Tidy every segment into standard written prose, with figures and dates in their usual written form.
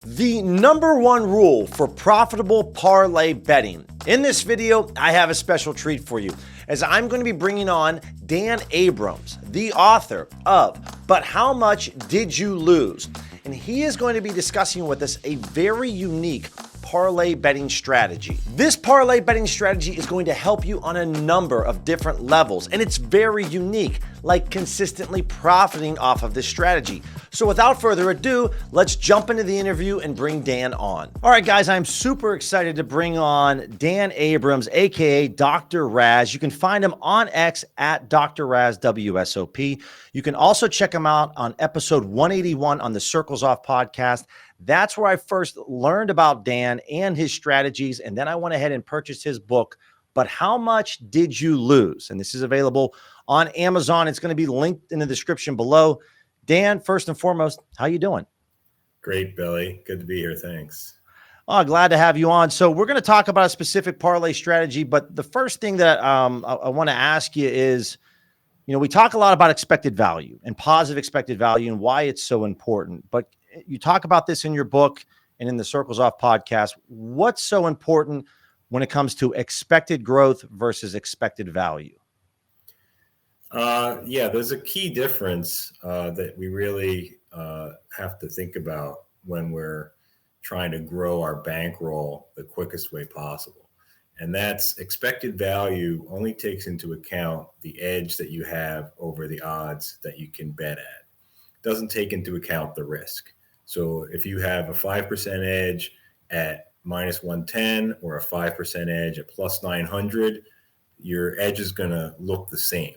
The number one rule for profitable parlay betting. In this video, I have a special treat for you, as I'm going to be bringing on Dan Abrams, the author of But How Much Did You Lose? And he is going to be discussing with us a very unique parlay betting strategy. This parlay betting strategy is going to help you on a number of different levels, and it's very unique, like consistently profiting off of this strategy. So without further ado, let's jump into the interview and bring Dan on. All right, guys, I'm super excited to bring on Dan Abrams, aka Dr. Raz. You can find him on X at Dr. Raz WSOP. You can also check him out on episode 181 on the Circles Off podcast. That's where I first learned about Dan and his strategies, and then I went ahead and purchased his book, But How Much Did You Lose? And this is available on Amazon. It's going to be linked in the description below. Dan, first and foremost, how you doing? Great, Billy. Good to be here. Thanks. Oh, glad to have you on. So we're going to talk about a specific parlay strategy, but the first thing that I want to ask you is, we talk a lot about expected value and positive expected value and why it's so important, but you talk about this in your book and in the Circles Off podcast. What's so important when it comes to expected growth versus expected value? Yeah, there's a key difference that we really have to think about when we're trying to grow our bankroll the quickest way possible. And that's expected value only takes into account the edge that you have over the odds that you can bet at. It doesn't take into account the risk. So if you have a 5% edge at minus 110 or a 5% edge at plus 900, your edge is going to look the same.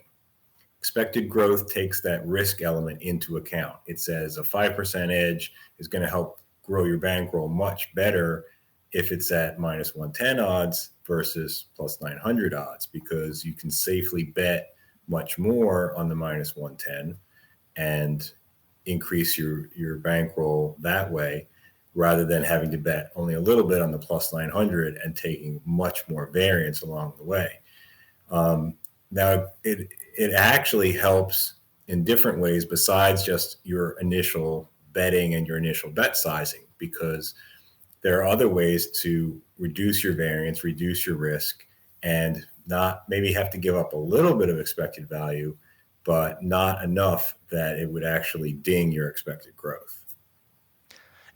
Expected growth takes that risk element into account. It says a 5% edge is going to help grow your bankroll much better if it's at minus 110 odds versus plus 900 odds, because you can safely bet much more on the minus 110 and increase your bankroll that way, rather than having to bet only a little bit on the plus 900 and taking much more variance along the way. Now, it actually helps in different ways besides just your initial betting and your initial bet sizing, because there are other ways to reduce your variance, reduce your risk, and not maybe have to give up a little bit of expected value, but not enough that it would actually ding your expected growth.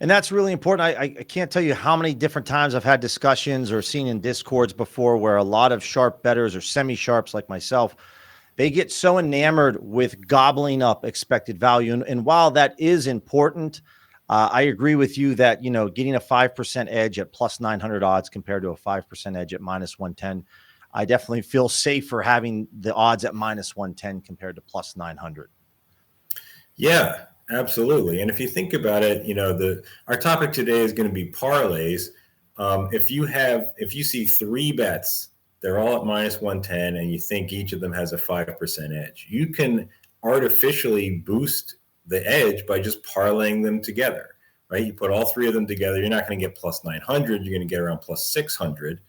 And that's really important. I can't tell you how many different times I've had discussions or seen in Discords before where a lot of sharp bettors or semi-sharps like myself, they get so enamored with gobbling up expected value. And while that is important, I agree with you that, getting a 5% edge at plus 900 odds compared to a 5% edge at minus 110, I definitely feel safer having the odds at minus 110 compared to plus 900. Yeah, absolutely. And if you think about it, our topic today is going to be parlays. If you see three bets, they're all at minus 110, and you think each of them has a 5% edge, you can artificially boost the edge by just parlaying them together, right? You put all three of them together, you're not going to get plus 900, you're going to get around plus 600.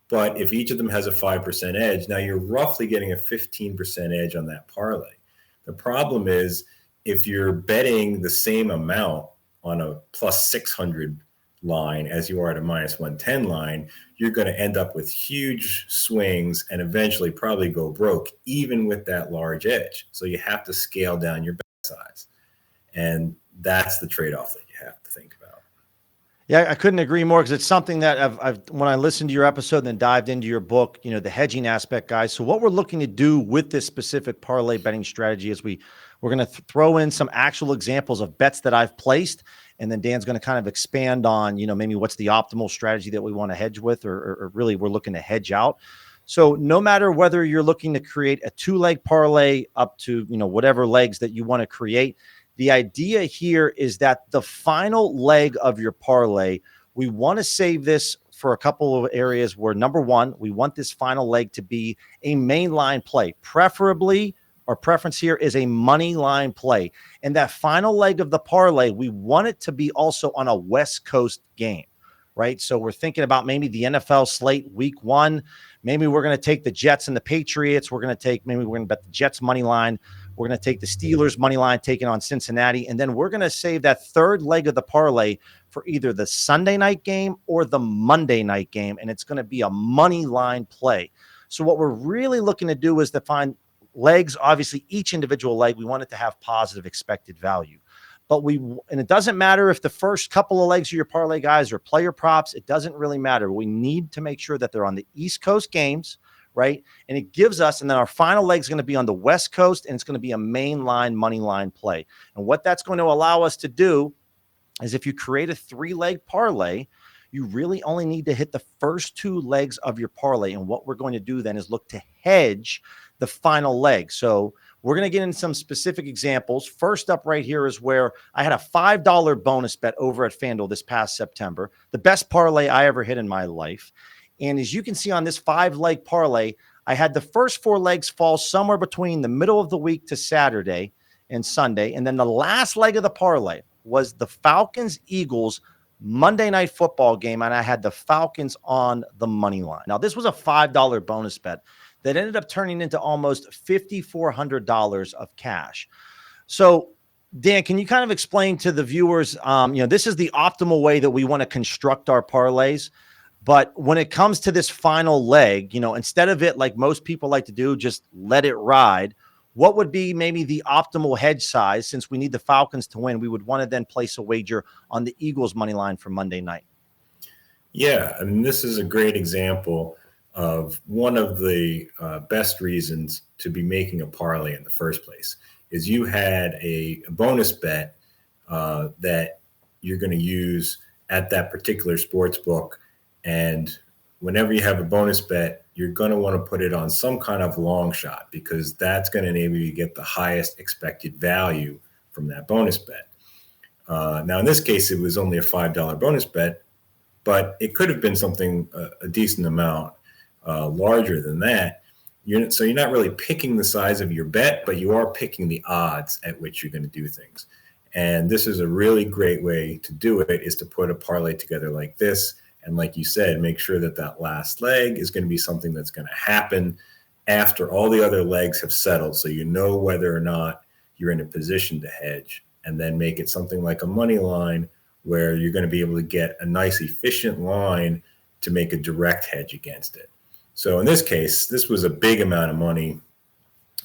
But if each of them has a 5% edge, now you're roughly getting a 15% edge on that parlay. The problem is, if you're betting the same amount on a plus 600 line as you are at a minus 110 line, you're going to end up with huge swings and eventually probably go broke, even with that large edge. So you have to scale down your bet size. And that's the trade-off that you have to think about. Yeah, I couldn't agree more, because it's something that I've when I listened to your episode and then dived into your book, the hedging aspect, guys. So what we're looking to do with this specific parlay betting strategy is we're going to throw in some actual examples of bets that I've placed, and then Dan's going to kind of expand on, maybe what's the optimal strategy that we want to hedge with, or really we're looking to hedge out. So no matter whether you're looking to create a 2-leg parlay up to, whatever legs that you want to create, the idea here is that the final leg of your parlay, we want to save this for a couple of areas where, number one, we want this final leg to be a mainline play. Preferably, our preference here is a money line play. And that final leg of the parlay, we want it to be also on a West Coast game, right? So we're thinking about maybe the NFL slate week 1. Maybe we're going to take the Jets and the Patriots. We're going to bet the Jets money line. We're going to take the Steelers money line taking on Cincinnati. And then we're going to save that third leg of the parlay for either the Sunday night game or the Monday night game, and it's going to be a money line play. So what we're really looking to do is to find legs. Obviously, each individual leg, we want it to have positive expected value. And it doesn't matter if the first couple of legs of your parlay guys are player props. It doesn't really matter. We need to make sure that they're on the East Coast games, right? And it gives us, and then our final leg is going to be on the West Coast, and it's going to be a main line, money line play. And what that's going to allow us to do is if you create a 3-leg parlay, you really only need to hit the first 2 legs of your parlay. And what we're going to do then is look to hedge the final leg. So we're going to get into some specific examples. First up right here is where I had a $5 bonus bet over at FanDuel this past September, the best parlay I ever hit in my life. And as you can see on this 5-leg parlay, I had the first 4 legs fall somewhere between the middle of the week to Saturday and Sunday. And then the last leg of the parlay was the Falcons-Eagles Monday Night Football game, and I had the Falcons on the money line. Now, this was a $5 bonus bet that ended up turning into almost $5,400 of cash. So, Dan, can you kind of explain to the viewers, this is the optimal way that we want to construct our parlays. But when it comes to this final leg, instead of it, like most people like to do, just let it ride, what would be maybe the optimal hedge size? Since we need the Falcons to win, we would want to then place a wager on the Eagles money line for Monday night. Yeah, I mean, this is a great example of one of the best reasons to be making a parlay in the first place is you had a bonus bet that you're going to use at that particular sports book. And whenever you have a bonus bet, you're going to want to put it on some kind of long shot because that's going to enable you to get the highest expected value from that bonus bet. Now, in this case, it was only a $5 bonus bet, but it could have been something, a decent amount larger than that. So you're not really picking the size of your bet, but you are picking the odds at which you're going to do things. And this is a really great way to do it, is to put a parlay together like this. And like you said, make sure that that last leg is going to be something that's going to happen after all the other legs have settled. So you know whether or not you're in a position to hedge, and then make it something like a money line where you're going to be able to get a nice efficient line to make a direct hedge against it. So in this case, this was a big amount of money,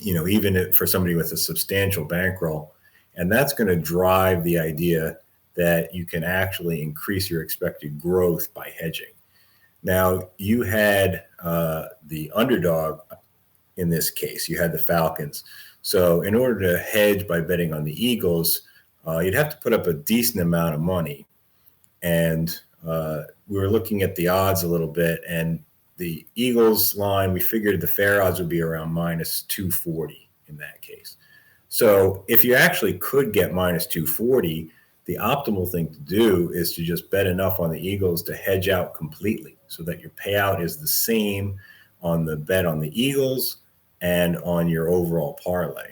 even for somebody with a substantial bankroll. And that's going to drive the idea that you can actually increase your expected growth by hedging. Now, you had the underdog in this case. You had the Falcons. So in order to hedge by betting on the Eagles, you'd have to put up a decent amount of money. And we were looking at the odds a little bit, and the Eagles line, we figured the fair odds would be around minus 240 in that case. So if you actually could get minus 240, the optimal thing to do is to just bet enough on the Eagles to hedge out completely so that your payout is the same on the bet on the Eagles and on your overall parlay.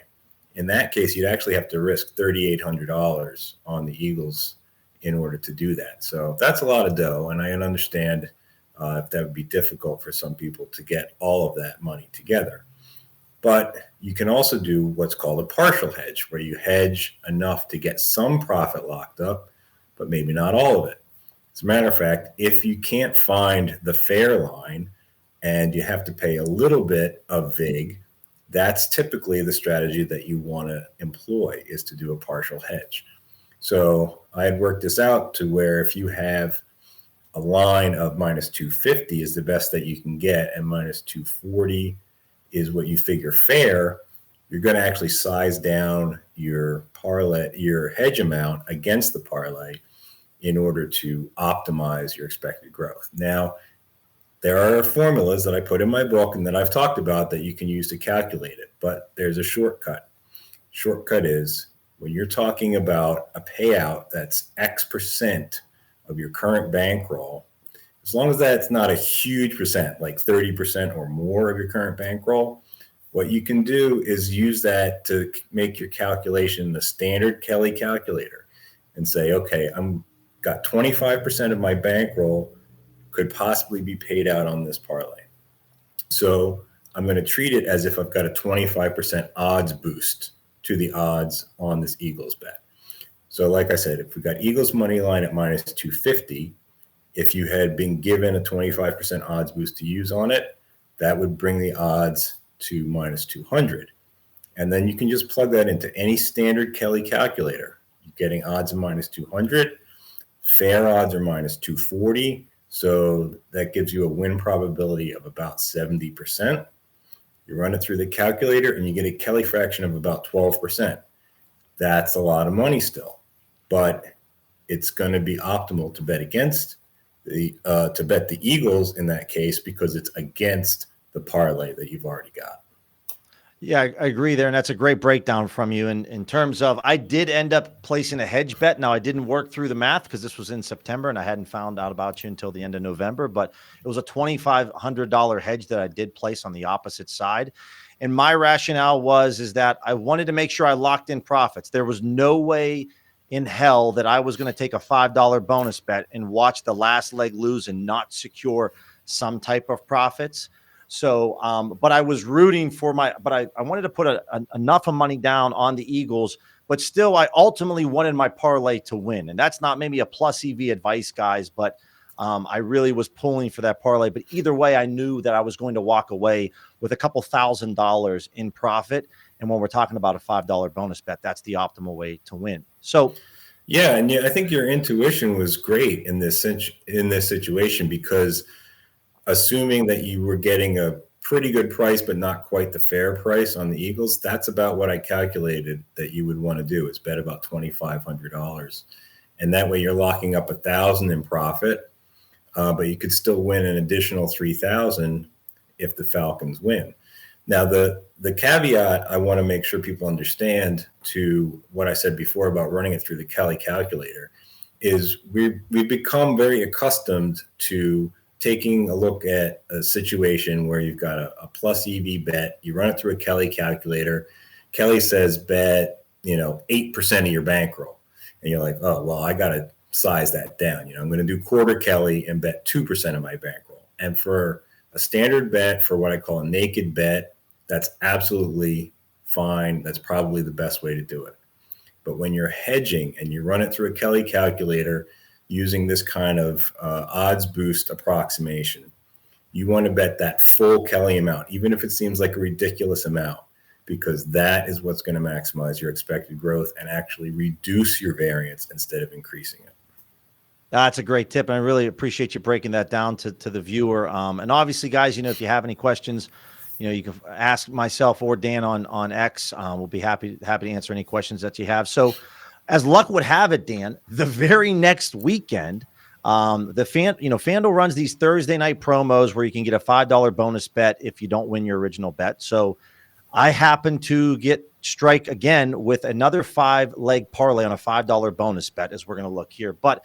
In that case, you'd actually have to risk $3,800 on the Eagles in order to do that. So that's a lot of dough, and I understand if that would be difficult for some people to get all of that money together. But you can also do what's called a partial hedge, where you hedge enough to get some profit locked up, but maybe not all of it. As a matter of fact, if you can't find the fair line and you have to pay a little bit of VIG, that's typically the strategy that you want to employ, is to do a partial hedge. So I had worked this out to where if you have a line of minus 250 is the best that you can get, and minus 240 is what you figure fair, you're going to actually size down your parlay, your hedge amount against the parlay in order to optimize your expected growth. Now, there are formulas that I put in my book and that I've talked about that you can use to calculate it, but there's a shortcut. Shortcut is when you're talking about a payout that's X% of your current bankroll, as long as that's not a huge percent, like 30% or more of your current bankroll, what you can do is use that to make your calculation the standard Kelly calculator and say, okay, I'm got 25% of my bankroll could possibly be paid out on this parlay. So I'm going to treat it as if I've got a 25% odds boost to the odds on this Eagles bet. So like I said, if we got Eagles money line at minus 250, if you had been given a 25% odds boost to use on it, that would bring the odds to minus 200. And then you can just plug that into any standard Kelly calculator. You're getting odds of minus 200. Fair odds are minus 240. So that gives you a win probability of about 70%. You run it through the calculator and you get a Kelly fraction of about 12%. That's a lot of money still, but it's going to be optimal to bet against to bet the Eagles in that case, because it's against the parlay that you've already got. Yeah, I agree there. And that's a great breakdown from you. And in terms of, I did end up placing a hedge bet. Now, I didn't work through the math because this was in September and I hadn't found out about you until the end of November, but it was a $2,500 hedge that I did place on the opposite side. And my rationale is that I wanted to make sure I locked in profits. There was no way in hell that I was going to take a $5 bonus bet and watch the last leg lose and not secure some type of profits. So, but I was rooting for I wanted to put enough of money down on the Eagles, but still I ultimately wanted my parlay to win. And that's not maybe a plus EV advice, guys, but I really was pulling for that parlay. But either way, I knew that I was going to walk away with a couple $1,000 in profit. And when we're talking about a $5 bonus bet, that's the optimal way to win. So, yeah, and I think your intuition was great in this situation, because assuming that you were getting a pretty good price, but not quite the fair price on the Eagles, that's about what I calculated that you would want to do, is bet about $2,500. And that way you're locking up $1,000 in profit, but you could still win an additional $3,000 if the Falcons win. Now, the caveat I want to make sure people understand to what I said before about running it through the Kelly calculator is we've become very accustomed to taking a look at a situation where you've got a plus EV bet, you run it through a Kelly calculator. Kelly says bet, 8% of your bankroll. And you're like, oh, well, I got to size that down. I'm going to do quarter Kelly and bet 2% of my bankroll. And for a standard bet, for what I call a naked bet, that's absolutely fine. That's probably the best way to do it. But when you're hedging and you run it through a Kelly calculator, using this kind of odds boost approximation, you want to bet that full Kelly amount, even if it seems like a ridiculous amount, because that is what's going to maximize your expected growth and actually reduce your variance instead of increasing it. That's a great tip. And I really appreciate you breaking that down to the viewer. And obviously, guys, if you have any questions, you can ask myself or Dan on X. We'll be happy to answer any questions that you have. So, as luck would have it, Dan, the very next weekend, FanDuel runs these Thursday night promos where you can get a $5 bonus bet if you don't win your original bet. So I happen to strike again with another 5-leg parlay on a $5 bonus bet, as we're going to look here. But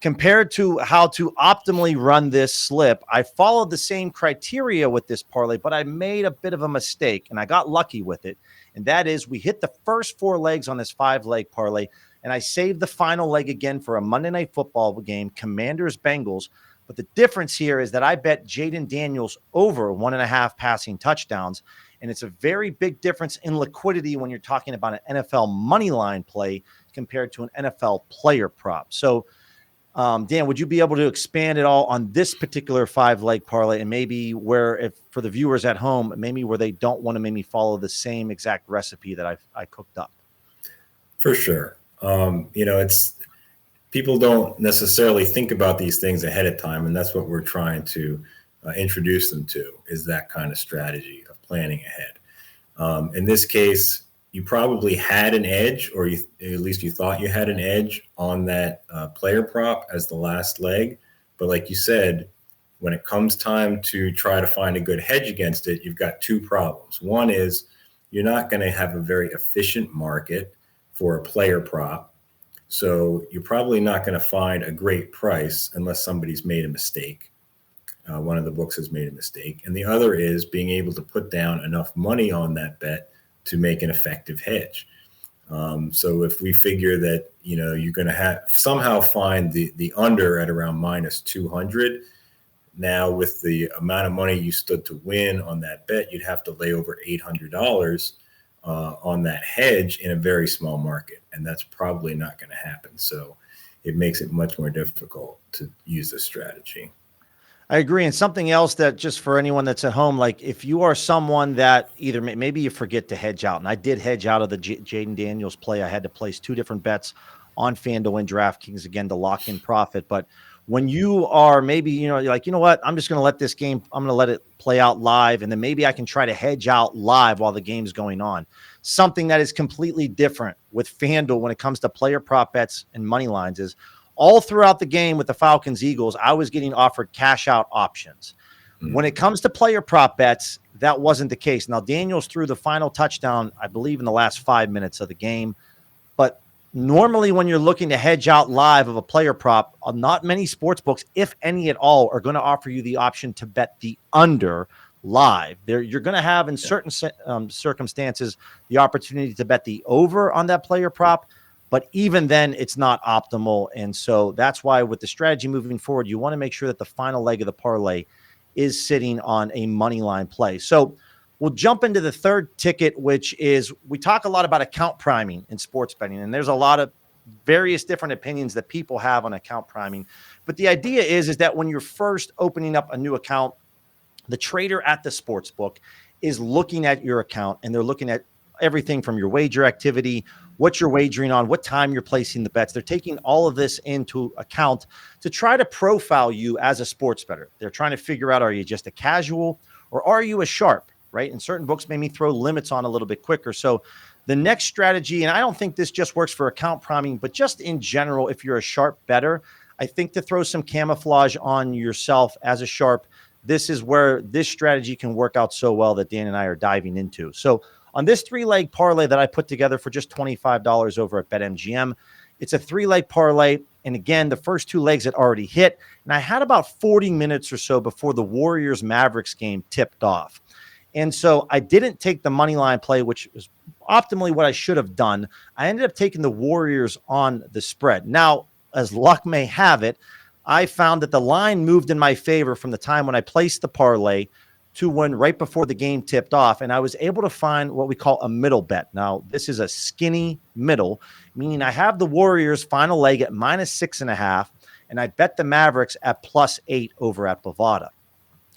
compared to how to optimally run this slip, I followed the same criteria with this parlay, but I made a bit of a mistake, and I got lucky with it. And that is, we hit the first 4 legs on this 5-leg parlay, and I saved the final leg again for a Monday Night Football game, Commanders-Bengals. But the difference here is that I bet Jaden Daniels over 1.5 passing touchdowns, and it's a very big difference in liquidity when you're talking about an NFL money line play compared to an NFL player prop. So, Dan, would you be able to expand at all on this particular 5-leg parlay, and maybe if for the viewers at home, maybe where they don't want to maybe follow the same exact recipe that I cooked up? For sure. It's people don't necessarily think about these things ahead of time, and that's what we're trying to introduce them to, is that kind of strategy of planning ahead. In this case, you probably had an edge, or at least you thought you had an edge on that player prop as the last leg. But like you said, when it comes time to try to find a good hedge against it, you've got 2 problems. One is you're not going to have a very efficient market for a player prop. So you're probably not going to find a great price unless somebody's made a mistake. One of the books has made a mistake. And the other is being able to put down enough money on that bet to make an effective hedge. So if we figure that, you're going to somehow find the under at around minus 200, now with the amount of money you stood to win on that bet, you'd have to lay over $800 on that hedge in a very small market, and that's probably not going to happen. So it makes it much more difficult to use this strategy. I agree. And something else that, just for anyone that's at home, like if you are someone that either maybe you forget to hedge out, and I did hedge out of the Jaden Daniels play. I had to place 2 different bets on FanDuel and DraftKings again to lock in profit. But when you are maybe, you're like, you know what, I'm just going to let this game, I'm going to let it play out live. And then maybe I can try to hedge out live while the game's going on. Something that is completely different with FanDuel when it comes to player prop bets and money lines is all throughout the game with the Falcons Eagles, I was getting offered cash out options. When it comes to player prop bets, that wasn't the case. Now, Daniels threw the final touchdown, I believe, in the last 5 minutes of the game. But normally when you're looking to hedge out live of a player prop, not many sports books, if any at all, are going to offer you the option to bet the under live. You're going to have, in certain circumstances, the opportunity to bet the over on that player prop. But even then, it's not optimal. And so that's why with the strategy moving forward, you want to make sure that the final leg of the parlay is sitting on a money line play. So we'll jump into the third ticket, which is, we talk a lot about account priming in sports betting. And there's a lot of various different opinions that people have on account priming. But the idea is that when you're first opening up a new account, the trader at the sports book is looking at your account, and they're looking at everything from your wager activity, what you're wagering on, what time you're placing the bets. They're taking all of this into account to try to profile you as a sports bettor. They're trying to figure out, are you just a casual or are you a sharp, right? And certain books made me throw limits on a little bit quicker. So the next strategy, and I don't think this just works for account priming, but just in general, if you're a sharp bettor, I think to throw some camouflage on yourself as a sharp, this is where this strategy can work out so well that Dan and I are diving into. So on this 3-leg parlay that I put together for just $25 over at BetMGM, it's a 3-leg parlay. And again, the first 2 legs had already hit. And I had about 40 minutes or so before the Warriors-Mavericks game tipped off. And so I didn't take the money line play, which is optimally what I should have done. I ended up taking the Warriors on the spread. Now, as luck may have it, I found that the line moved in my favor from the time when I placed the parlay to when right before the game tipped off, and I was able to find what we call a middle bet. Now, this is a skinny middle, meaning I have the Warriors final leg at -6.5, and I bet the Mavericks at +8 over at Bovada.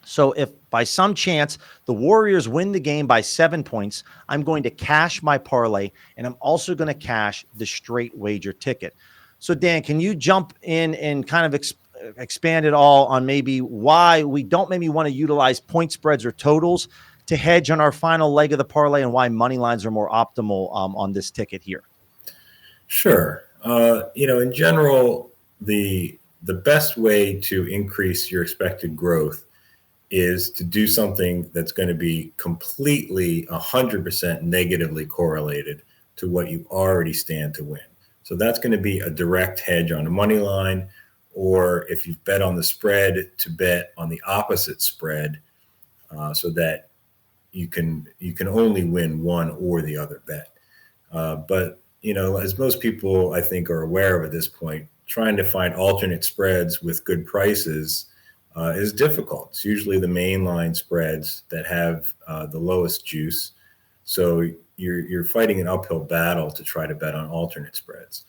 So if by some chance the Warriors win the game by 7 points, I'm going to cash my parlay, and I'm also going to cash the straight wager ticket. So Dan, can you jump in and kind of expand it all on maybe why we don't maybe want to utilize point spreads or totals to hedge on our final leg of the parlay, and why money lines are more optimal on this ticket here? Sure. In general, the best way to increase your expected growth is to do something that's going to be completely 100% negatively correlated to what you already stand to win. So that's going to be a direct hedge on a money line, or if you've bet on the spread, to bet on the opposite spread, so that you can only win one or the other bet. But as most people I think are aware of at this point, trying to find alternate spreads with good prices is difficult. It's usually the mainline spreads that have the lowest juice. So you're fighting an uphill battle to try to bet on alternate spreads.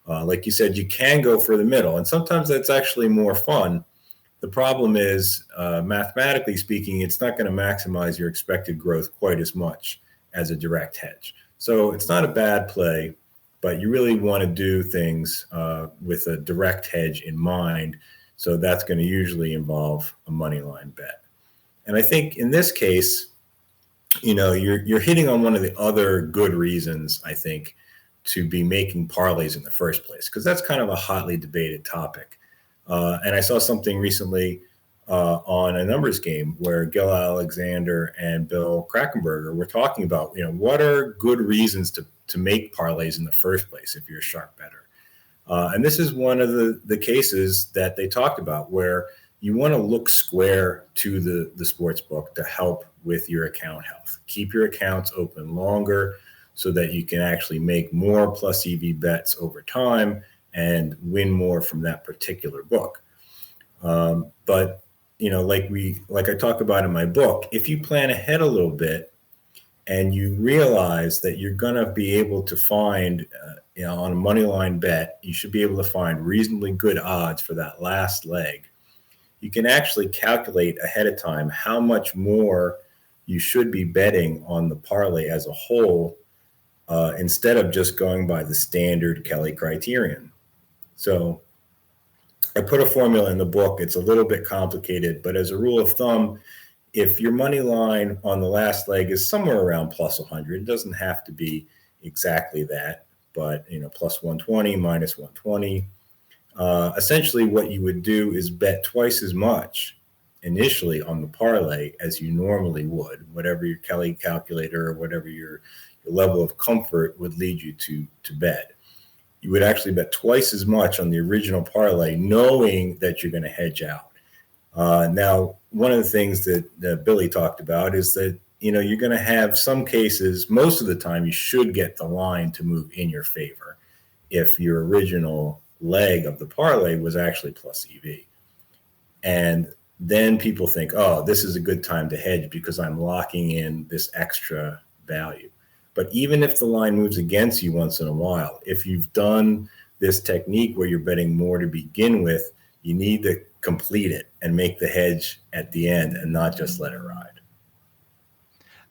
Like you said, you can go for the middle, and sometimes that's actually more fun. The problem is, mathematically speaking, it's not going to maximize your expected growth quite as much as a direct hedge. So it's not a bad play, but you really want to do things with a direct hedge in mind. So that's going to usually involve a money line bet. And I think in this case, you're hitting on one of the other good reasons, I think, to be making parlays in the first place, because that's kind of a hotly debated topic. And I saw something recently on a numbers game where Gil Alexander and Bill Krakenberger were talking about, what are good reasons to make parlays in the first place if you're a sharp bettor. And this is one of the cases that they talked about where you want to look square to the sports book to help with your account health. Keep your accounts open longer so that you can actually make more plus EV bets over time and win more from that particular book. But like I talk about in my book, if you plan ahead a little bit and you realize that you're going to be able to find, on a money line bet, you should be able to find reasonably good odds for that last leg. You can actually calculate ahead of time how much more you should be betting on the parlay as a whole, instead of just going by the standard Kelly criterion. So I put a formula in the book. It's a little bit complicated, but as a rule of thumb, if your money line on the last leg is somewhere around plus 100, it doesn't have to be exactly that, but plus 120, minus 120. Essentially, what you would do is bet twice as much initially on the parlay as you normally would, whatever your Kelly calculator or whatever your level of comfort would lead you to bet. You would actually bet twice as much on the original parlay, knowing that you're going to hedge out. Now, one of the things that Billy talked about is that, you're going to have some cases, most of the time, you should get the line to move in your favor if your original leg of the parlay was actually plus EV. And then people think, oh, this is a good time to hedge because I'm locking in this extra value. But even if the line moves against you once in a while, if you've done this technique where you're betting more to begin with, you need to complete it and make the hedge at the end and not just let it ride.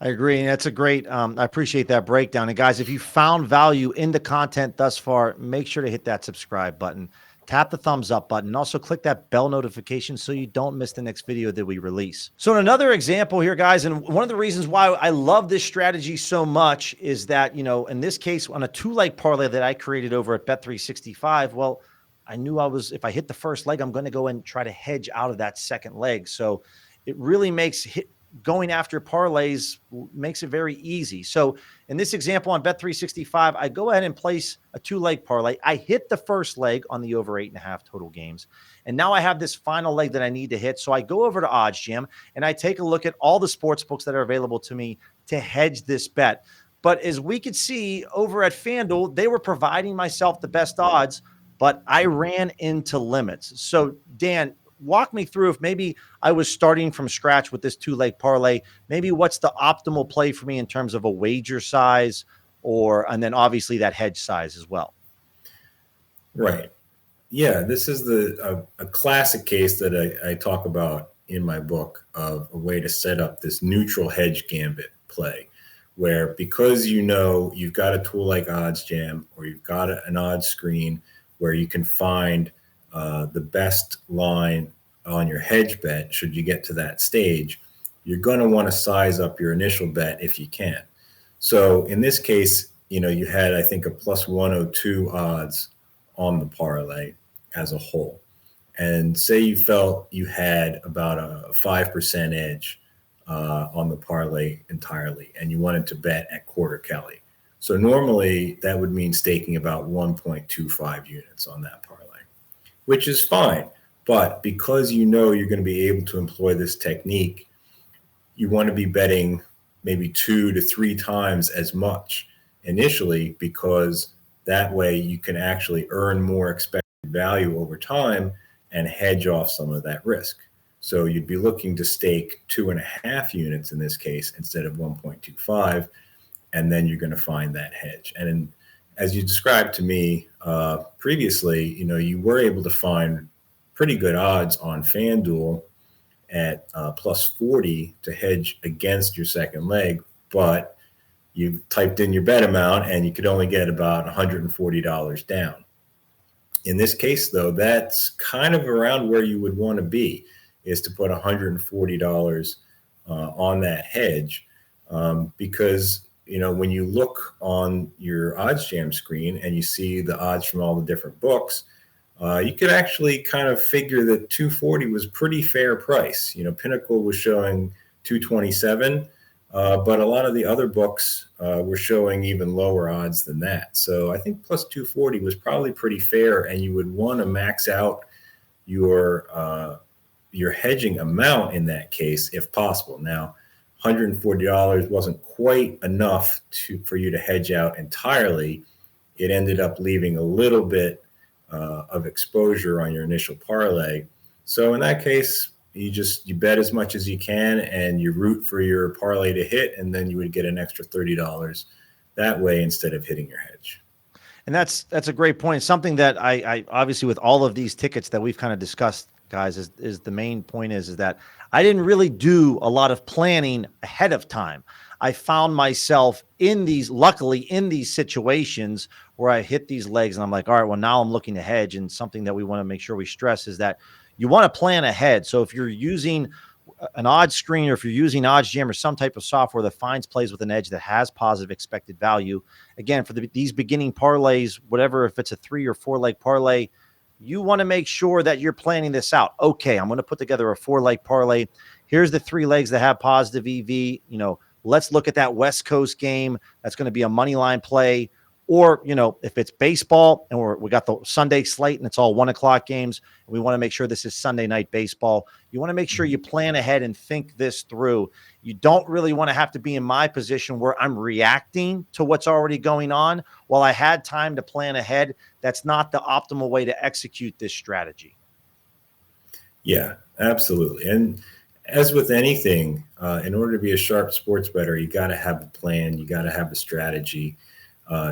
I agree. And that's a great, I appreciate that breakdown. And guys, if you found value in the content thus far, make sure to hit that subscribe button, tap the thumbs up button, and also click that bell notification so you don't miss the next video that we release. So in another example here, guys, and one of the reasons why I love this strategy so much is that, in this case, on a 2-leg parlay that I created over at Bet365, well, I knew if I hit the first leg, I'm going to go and try to hedge out of that second leg. So it really makes going after parlays makes it very easy. So in this example on Bet365, I go ahead and place a 2-leg parlay. I hit the first leg on the over 8.5 total games. And now I have this final leg that I need to hit. So I go over to OddsJam and I take a look at all the sports books that are available to me to hedge this bet. But as we could see over at FanDuel, they were providing myself the best odds, but I ran into limits. So Dan, walk me through, if maybe I was starting from scratch with this 2-leg parlay, maybe what's the optimal play for me in terms of a wager size and then obviously that hedge size as well. Right. Yeah. This is a classic case that I talk about in my book of a way to set up this neutral hedge gambit play, where because you've got a tool like OddsJam or you've got an odds screen where you can find the best line on your hedge bet, should you get to that stage, you're going to want to size up your initial bet if you can. So in this case, you had, I think, a plus 102 odds on the parlay as a whole. And say you felt you had about a 5% edge on the parlay entirely, and you wanted to bet at quarter Kelly. So normally that would mean staking about 1.25 units on that parlay, which is fine. But because you're going to be able to employ this technique, you want to be betting maybe 2 to 3 times as much initially, because that way you can actually earn more expected value over time and hedge off some of that risk. So you'd be looking to stake 2.5 units in this case instead of 1.25, and then you're going to find that hedge. And as you described to me previously, you were able to find pretty good odds on FanDuel at plus 40 to hedge against your second leg, but you typed in your bet amount and you could only get about $140 down. In this case, though, that's kind of around where you would want to be, is to put $140 on that hedge, because when you look on your OddsJam screen and you see the odds from all the different books, you could actually kind of figure that 240 was pretty fair price. Pinnacle was showing 227, but a lot of the other books were showing even lower odds than that. So I think plus 240 was probably pretty fair, and you would want to max out your hedging amount in that case if possible. Now, $140 wasn't quite enough for you to hedge out entirely. It ended up leaving a little bit of exposure on your initial parlay. So in that case, You bet as much as you can, and you root for your parlay to hit, and then you would get an extra $30 that way instead of hitting your hedge. And that's a great point. Something that I obviously, with all of these tickets that we've kind of discussed, guys, is the main point is that I didn't really do a lot of planning ahead of time. I found myself luckily in these situations where I hit these legs and I'm like, all right, well, now I'm looking to hedge. And something that we want to make sure we stress is that you want to plan ahead. So if you're using an odds screen, or if you're using OddsJam or some type of software that finds plays with an edge that has positive expected value, again, for these beginning parlays, whatever, if it's a 3 or 4 leg parlay, you want to make sure that you're planning this out. Okay, I'm going to put together a 4 leg parlay. Here's the 3 legs that have positive EV. Let's look at that West Coast game. That's going to be a money line play. Or, if it's baseball and we got the Sunday slate and it's all 1:00 games, and we want to make sure this is Sunday night baseball, you want to make sure you plan ahead and think this through. You don't really want to have to be in my position where I'm reacting to what's already going on. While I had time to plan ahead, that's not the optimal way to execute this strategy. Yeah, absolutely. And as with anything, in order to be a sharp sports bettor, you got to have a plan. You got to have a strategy.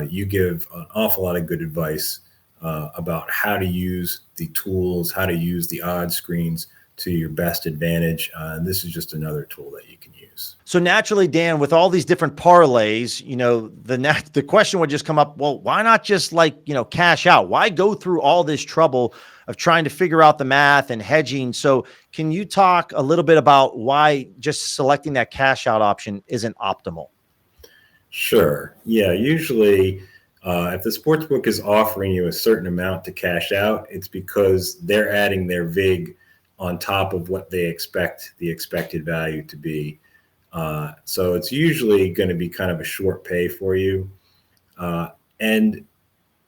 You give an awful lot of good advice about how to use the tools, how to use the odds screens to your best advantage. And this is just another tool that you can use. So naturally, Dan, with all these different parlays, the question would just come up, well, why not just cash out? Why go through all this trouble of trying to figure out the math and hedging? So can you talk a little bit about why just selecting that cash out option isn't optimal? Sure. Yeah. Usually, if the sportsbook is offering you a certain amount to cash out, it's because they're adding their VIG on top of what they expect the expected value to be. So it's usually going to be kind of a short pay for you. And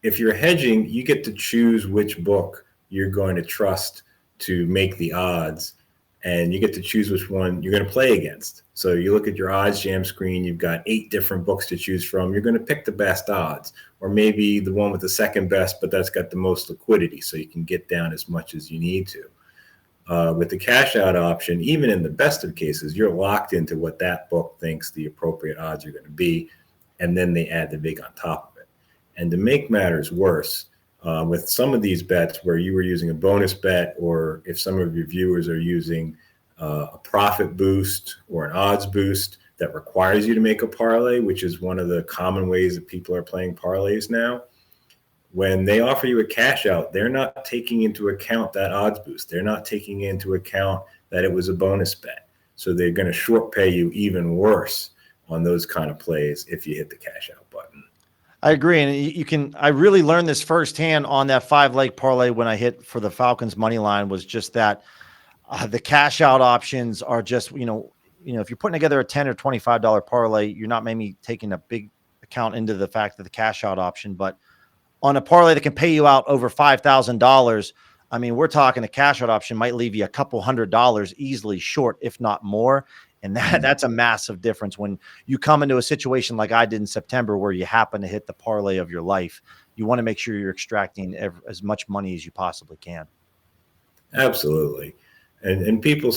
if you're hedging, you get to choose which book you're going to trust to make the odds, and you get to choose which one you're going to play against. So you look at your OddsJam screen, you've got 8 different books to choose from. You're going to pick the best odds, or maybe the one with the second best, but that's got the most liquidity, so you can get down as much as you need to. With the cash out option, even in the best of cases, you're locked into what that book thinks the appropriate odds are going to be, and then they add the VIG on top of it. And to make matters worse, with some of these bets where you were using a bonus bet, or if some of your viewers are using a profit boost or an odds boost that requires you to make a parlay, which is one of the common ways that people are playing parlays now, when they offer you a cash out, they're not taking into account that odds boost. They're not taking into account that it was a bonus bet. So they're going to short pay you even worse on those kind of plays if you hit the cash out button. I agree. And I really learned this firsthand on that 5 leg parlay when I hit for the Falcons money line, was just that the cash out options are just, if you're putting together a $10 or $25 parlay, you're not maybe taking a big account into the fact that the cash out option, but on a parlay that can pay you out over $5,000, I mean, we're talking a cash out option might leave you a couple $100 easily short, if not more. And that's a massive difference when you come into a situation like I did in September, where you happen to hit the parlay of your life. You want to make sure you're extracting as much money as you possibly can. Absolutely. And people,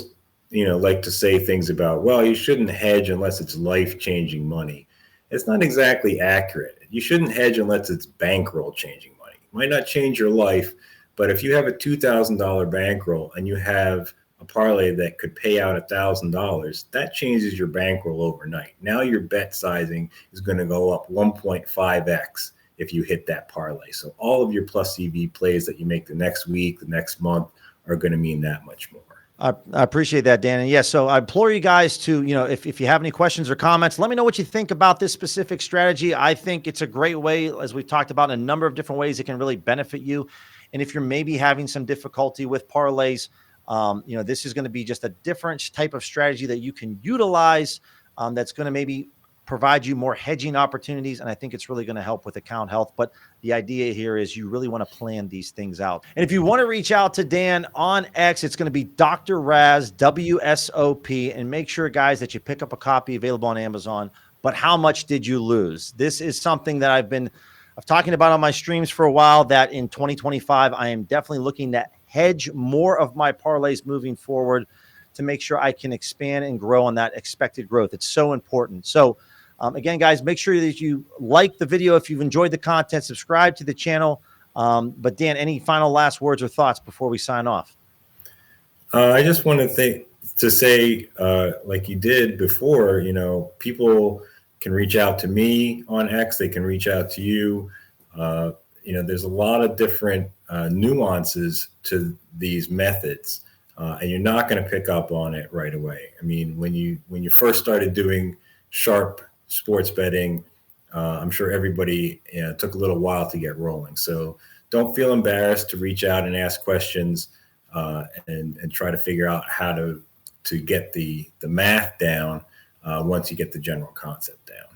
like to say things about, well, you shouldn't hedge unless it's life-changing money. It's not exactly accurate. You shouldn't hedge unless it's bankroll changing money. It might not change your life, but if you have a $2,000 bankroll and you have a parlay that could pay out $1,000, that changes your bankroll overnight. Now your bet sizing is going to go up 1.5x if you hit that parlay. So all of your plus EV plays that you make the next week, the next month, are going to mean that much more. I appreciate that, Dan. And so I implore you guys to, if you have any questions or comments, let me know what you think about this specific strategy. I think it's a great way, as we've talked about, in a number of different ways it can really benefit you. And if you're maybe having some difficulty with parlays, this is going to be just a different type of strategy that you can utilize that's going to maybe provide you more hedging opportunities. And I think it's really going to help with account health. But the idea here is you really want to plan these things out. And if you want to reach out to Dan on X, it's going to be Dr. Raz, WSOP. And make sure, guys, that you pick up a copy available on Amazon. But how much did you lose? This is something that I've talking about on my streams for a while, that in 2025, I am definitely looking to hedge more of my parlays moving forward. to make sure I can expand and grow on that expected growth. It's so important. So again, guys, make sure that you like the video. If you've enjoyed the content, subscribe to the channel. But Dan, any final last words or thoughts before we sign off? I just want to say, like you did before, people can reach out to me on X. They can reach out to you. There's a lot of different nuances to these methods, and you're not going to pick up on it right away. I mean, when you first started doing sharp sports betting, I'm sure everybody took a little while to get rolling. So don't feel embarrassed to reach out and ask questions, and try to figure out how to get the math down once you get the general concept down.